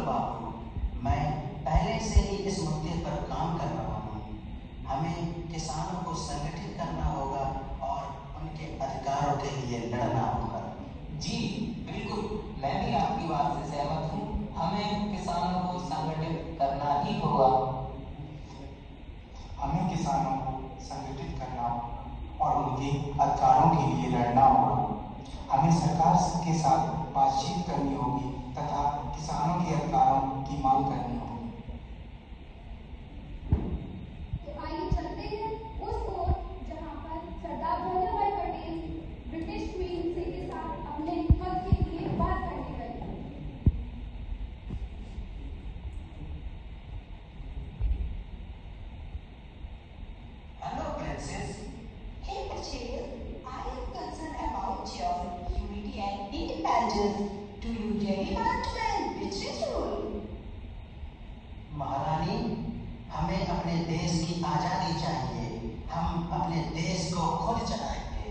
बाबू, मैं पहले से ही इस मुद्दे पर काम कर रहा हूँ। हमें किसानों को संगठित करना होगा और उनके अधिकारों के लिए लड़ना होगा। जी बिल्कुल, मैं भी आपकी बात से सहमत हूँ। हमें किसानों को संगठित करना ही होगा। हमें किसानों को संगठित करना होगा और उनके अधिकारों के लिए लड़ना होगा। हमें सरकार के साथ बातचीत करनी होगी तथा किसानों के अधिकारों की मांग करनी होगी। तो आइए चलते हैं उस ओर जहां पर सरदार वल्लभ भाई पटेल ब्रिटिश क्वीन से के साथ अपने हक के लिए बात करने गए। Hello, Princess. Hey, Patel, I am concerned about your unity and independence. Do you really want to end British rule? महारानी, हमें अपने देश की आजादी चाहिए। हम अपने देश को खुद चलाएंगे।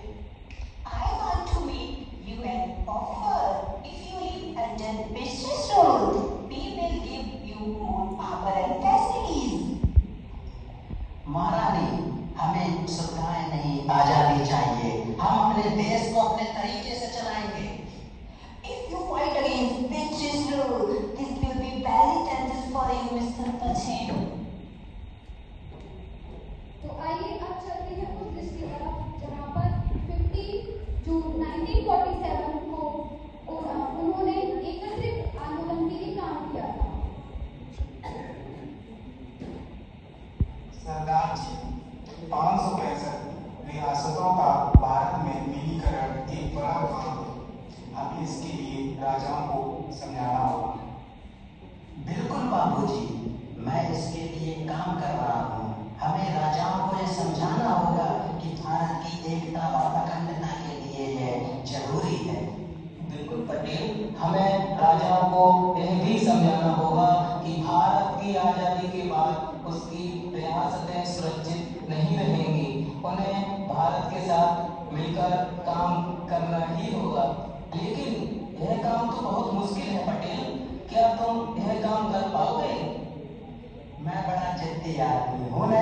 I want to make you an offer. If you live under British rule, we will give you more power and facilities. महारानी, हमें सुविधाएं नहीं, आजादी चाहिए। हम अपने देश को अपने तरीके से चलाएंगे। If you fight against British rule, this will be very dangerous for you, Mr. Patel. तो आइए अब चलते हैं उस देश की तरफ जहां पर 15 जून 1947 को उन्होंने एकत्रित आंदोलन के लिए काम किया था। सरदार जी, 565 रियासतों का भारत में विलीनीकरण एक बड़ा काम है। हमें इसके लिए राजाओं को समझाना होगा। बिल्कुल बाबूजी, मैं इसके लिए काम कर रहा हूँ। हमें राजाओं को यह समझाना होगा कि भारत की एकता और अखंडता के लिए यह जरूरी है। बिल्कुल पटेल, हमें राजाओं को यह भी समझाना होगा कि भारत की आजादी के बाद उसकी रियासतें सुरक्षित नहीं रहेंगी। उन्हें भारत के साथ मिलकर काम करना ही होगा। लेकिन यह काम तो बहुत मुश्किल है पटेल, क्या तुम यह काम कर पाओगे? मैं बड़ा जिद्दी आदमी हूँ ना।